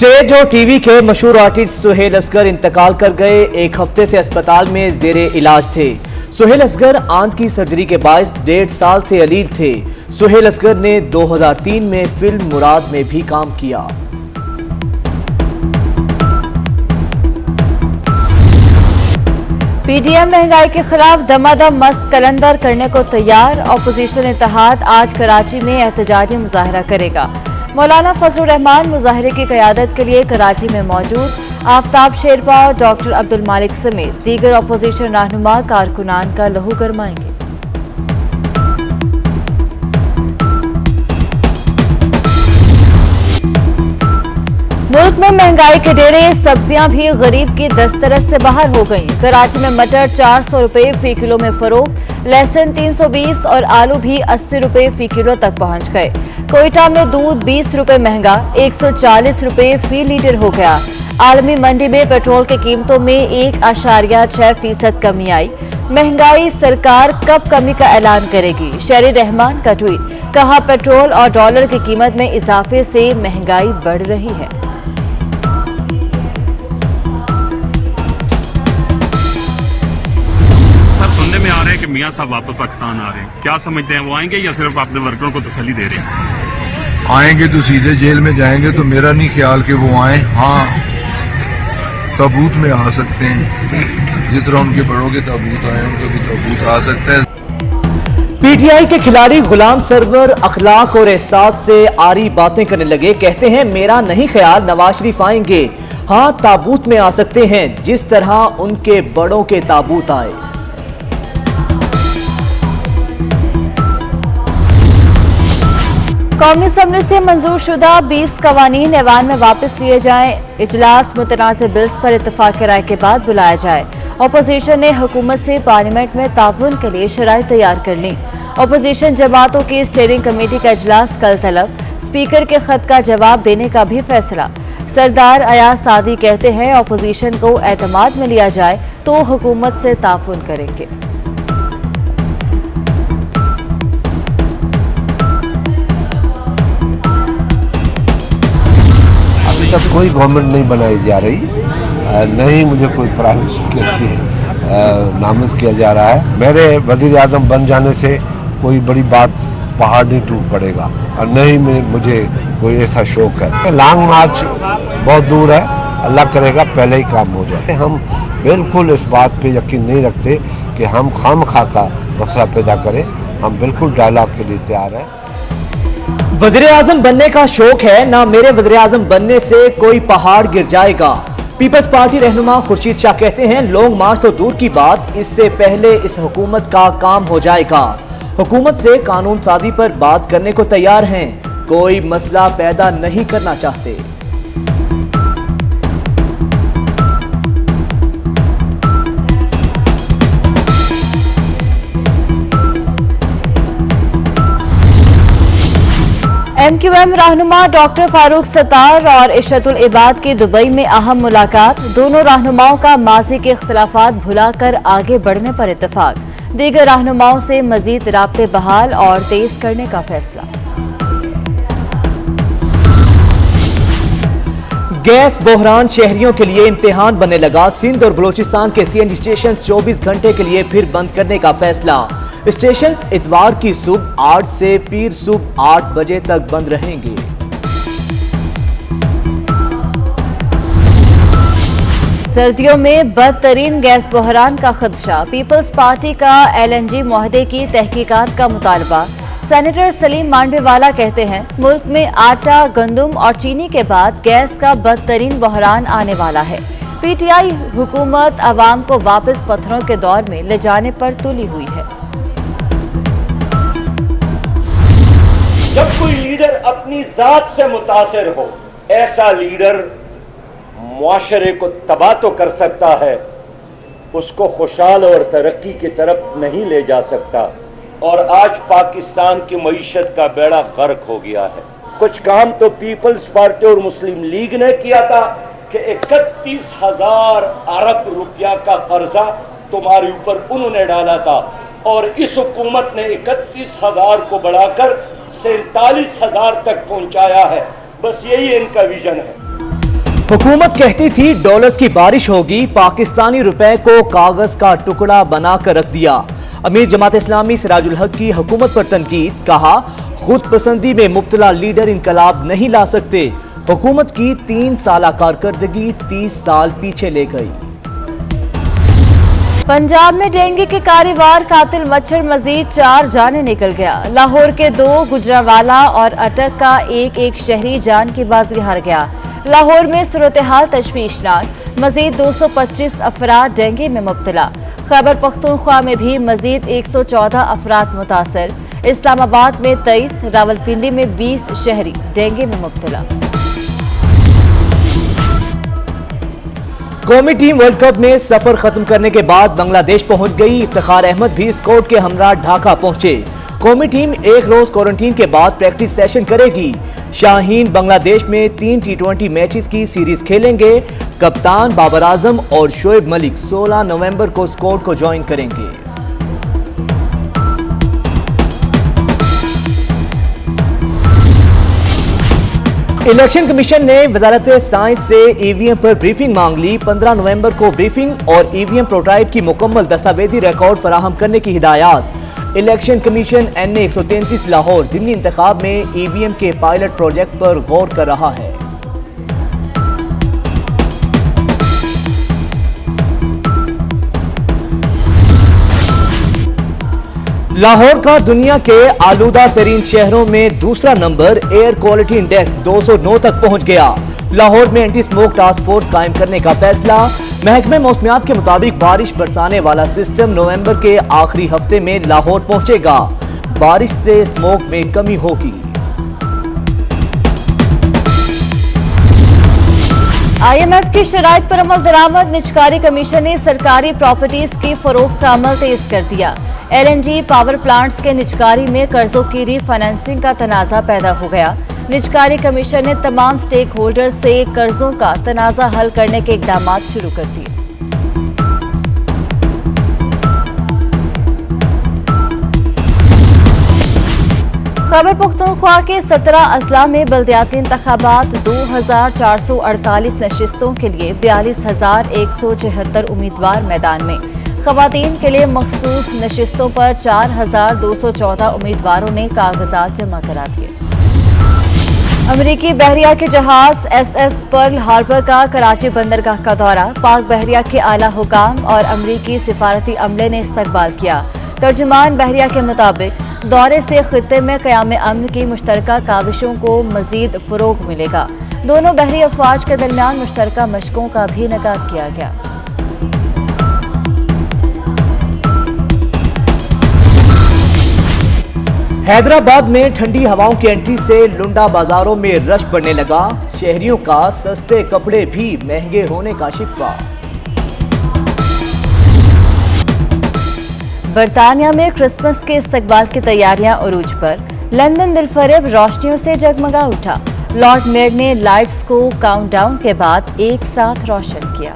Stage और TV के मशहूर आर्टिस्ट सुहेल असगर इंतकाल कर गए। एक हफ्ते से अस्पताल में जेरे इलाज थे। सुहेल असगर आंत की सर्जरी के बायस 1.5 साल से अलील थे। सुहेल असगर ने 2003 में फिल्म मुराद में भी काम किया। पीडीएम महंगाई के खिलाफ दमादम मस्त कलंदर करने को तैयार। अपोजिशन इत्तेहाद आज कराची में एहतजाजी मुजाहरा करेगा। मौलाना फजलुर रहमान मुजाहरे की क़यादत के लिए कराची में मौजूद। आफ्ताब शेरपा और डॉक्टर अब्दुल मालिक समेत दीगर अपोजिशन रहनुमा कारकुनान का लहू गरमाएंगे। मुल्क में महंगाई के डेरे, सब्जियां भी गरीब की दस्तरस से बाहर हो गईं। कराची में मटर 400 रुपए फी किलो में फरोख्त, लहसुन 320 और आलू भी 80 रुपए फी किलो तक पहुंच गए। कोयटा में दूध 20 रुपए महंगा 140 रुपए फी लीटर हो गया। आलमी मंडी में पेट्रोल की कीमतों में 1.6% कमी आई। महंगाई सरकार कब कमी का ऐलान करेगी? शहरी रहमान का ट्वीट, कहा पेट्रोल और डॉलर की कीमत में इजाफे से महंगाई बढ़ रही है। सुनने में आ रहे हैं कि मियां साहब वापस पाकिस्तान आ रहे हैं, क्या समझते हैं? वो आएंगे या सिर्फ अपने वर्करों को तसल्ली दे रहे हैं? आएंगे तो सीधे जेल में जाएंगे, तो मेरा नहीं ख्याल कि वो आए। हाँ, ताबूत में आ सकते हैं, जिस तरह उनके बड़ों के ताबूत आए उनके भी ताबूत आ सकता है। पीटीआई के खिलाड़ी गुलाम सरवर अखलाक और एहसास से आरी बातें करने लगे। कहते हैं मेरा नहीं ख्याल नवाज शरीफ आएंगे। हाँ, ताबूत में आ सकते हैं जिस तरह उनके बड़ों के ताबूत आए। कौमी असम्बली से मंजूर शुदा 20 कवानीन ऐवान में वापस लिए जाएं। इजलास मुतनाज़ बिल्स पर इत्तफाक राय के बाद बुलाया जाए। अपोजिशन ने हुकूमत से पार्लियामेंट में ताउन के लिए शराइत तैयार कर ली। अपोजिशन जमातों की स्टीयरिंग कमेटी का इजलास कल तलब। स्पीकर के खत का जवाब देने का भी फैसला। सरदार अयाज सादी कहते हैं अपोजिशन को एतमाद में लिया जाए तो हुकूमत से ताउन करेंगे। तब कोई गवर्नमेंट नहीं बनाई जा रही, नहीं मुझे कोई प्राइवेट सेक्टर नामज़द किया जा रहा है। मेरे वज़ीर आज़म बन जाने से कोई बड़ी बात पहाड़ नहीं टूट पड़ेगा और नहीं मुझे कोई ऐसा शौक है। लॉन्ग मार्च बहुत दूर है, अल्लाह करेगा पहले ही काम हो जाए। हम बिल्कुल इस बात पे यकीन नहीं रखते कि हम खामखा का मसला पैदा करें। हम बिल्कुल डायलॉग के लिए तैयार हैं। वज़ीर आज़म बनने का शौक है ना, मेरे वज़ीर आज़म बनने से कोई पहाड़ गिर जाएगा। पीपल्स पार्टी रहनुमा खुर्शीद शाह कहते हैं लॉन्ग मार्च तो दूर की बात, इससे पहले इस हुकूमत का काम हो जाएगा। हुकूमत से कानून साजी पर बात करने को तैयार हैं, कोई मसला पैदा नहीं करना चाहते। MQM रहनुमा डॉक्टर फारूक सत्तार और इशरतुल इबाद की दुबई में अहम मुलाकात। दोनों रहनुमाओं का माजी के इख्तिलाफात भुलाकर आगे बढ़ने पर इत्तेफाक। दीगर रहनुमाओं से मजीद राब्ते बहाल और तेज करने का फैसला। गैस बहरान शहरियों के लिए इम्तिहान बनने लगा। सिंध और बलोचिस्तान के CNG स्टेशन 24 घंटे के लिए फिर बंद करने का फैसला। स्टेशन इतवार की सुबह 8 से पीर सुबह 8 बजे तक बंद रहेंगे। सर्दियों में बदतरीन गैस बहरान का खदशा। पीपल्स पार्टी का LNG मुआहदे की तहकीकात का मुतालबा। सेनेटर सलीम मांडवीवाला कहते हैं मुल्क में आटा, गंदम और चीनी के बाद गैस का बदतरीन बहरान आने वाला है। PTI हुकूमत अवाम को वापस पत्थरों के दौर में ले जाने पर तुली हुई है। जब कोई लीडर अपनी जात से मुतासिर हो, ऐसा लीडर मुआशरे को तबाह तो कर सकता है, उसको खुशहाल और तरक्की की तरफ नहीं ले जा सकता। और आज पाकिस्तान की मईशत का बेड़ा गर्क हो गया है। कुछ काम तो पीपल्स पार्टी और मुस्लिम लीग ने किया था कि 31,000 अरब रुपया का कर्जा तुम्हारे ऊपर उन्होंने डाला था, और इस हुकूमत ने 31,000 को बढ़ाकर 47,000 तक पहुंचाया है। बस यही इनका विजन है। हुकूमत कहती थी डॉलर्स की बारिश होगी, पाकिस्तानी रुपए को कागज का टुकड़ा बनाकर रख दिया। अमीर जमात इस्लामी सिराजुल हक की हुकूमत पर तनकीद, कहा खुद पसंदी में मुब्तला लीडर इनकलाब नहीं ला सकते। हुकूमत की 3 साल कारकर्दगी 30 साल पीछे ले गई। पंजाब में डेंगू के कारीवार कातिल मच्छर मजीद 4 जाने निकल गया। लाहौर के 2, गुजरावाला और अटक का एक शहरी जान की बाजी हार गया। लाहौर में सूरत हाल तशवीशनाक, मजीद 225 अफराद डेंगू में मुब्तला। खैबर पख्तूनख्वा में भी मजीद 114 अफराद मुतासर। इस्लामाबाद में 23, रावलपिंडी में 20 शहरी डेंगू में मुब्तला। कौमी टीम वर्ल्ड कप में सफर खत्म करने के बाद बांग्लादेश पहुंच गई। इफ्तिखार अहमद भी स्क्वाड के हमरा ढाका पहुंचे। कौमी टीम एक रोज क्वारंटीन के बाद प्रैक्टिस सेशन करेगी। शाहीन बांग्लादेश में 3 T20 मैचेस की सीरीज खेलेंगे। कप्तान बाबर आजम और शोएब मलिक 16 नवंबर को स्क्वाड को ज्वाइन करेंगे। इलेक्शन कमीशन ने वजारत साइंस से ईवीएम पर ब्रीफिंग मांग ली। 15 नवंबर को ब्रीफिंग और ईवीएम प्रोटाइप की मुकम्मल दस्तावेजी रिकॉर्ड फराहम करने की हिदायत। इलेक्शन कमीशन NA 133 लाहौर ज़िमनी इंतखाब में ईवीएम के पायलट प्रोजेक्ट पर गौर कर रहा है। लाहौर का दुनिया के आलूदा तरीन शहरों में दूसरा नंबर। एयर क्वालिटी इंडेक्स 209 तक पहुंच गया। लाहौर में एंटी स्मोक टास्क फोर्स कायम करने का फैसला। महकमे मौसमियात के मुताबिक बारिश बरसाने वाला सिस्टम नवंबर के आखिरी हफ्ते में लाहौर पहुंचेगा। बारिश से स्मोक में कमी होगी। IMF की शराइत पर अमल दरामद। निजकारी कमीशन ने सरकारी प्रॉपर्टीज की फरोख्त का अमल तेज कर दिया। LNG पावर प्लांट्स के निजकारी में कर्जों की रीफाइनेंसिंग का तनाजा पैदा हो गया। निजकारी कमीशन ने तमाम स्टेक होल्डर से कर्जों का तनाजा हल करने के इकदाम शुरू कर दिए। खैबर पख्तूनख्वा के 17 अजला में बल्दियाती इंतखाबात 2448 नशिस्तों के लिए 42,174 उम्मीदवार मैदान में। खवातीन के लिए मखसूस नशिस्तों पर 4,214 उम्मीदवारों ने कागजात जमा करा दिए। अमरीकी बहरिया के जहाज SS पर्ल हार्बर का कराची बंदरगाह का दौरा। पाक बहरिया के आला हुकाम और अमरीकी सिफारती अमले ने इस्तकबाल किया। तर्जुमान बहरिया के मुताबिक दौरे से खित्ते में क़याम अमन की मुश्तरका काविशों को मजीद फ़रोग़ मिलेगा। दोनों बहरी अफवाज के दरमियान मुश्तरका मशकों का भी इनेकाद किया गया। हैदराबाद में ठंडी हवाओं की एंट्री से लुंडा बाजारों में रश बढ़ने लगा। शहरियों का सस्ते कपड़े भी महंगे होने का शिकवा। बरतानिया में क्रिसमस के इस्तकबाल की तैयारियां उरूज पर। लंदन दिलफरेब रोशनियों से जगमगा उठा। लॉर्ड मेयर ने लाइट्स को काउंटडाउन के बाद एक साथ रोशन किया।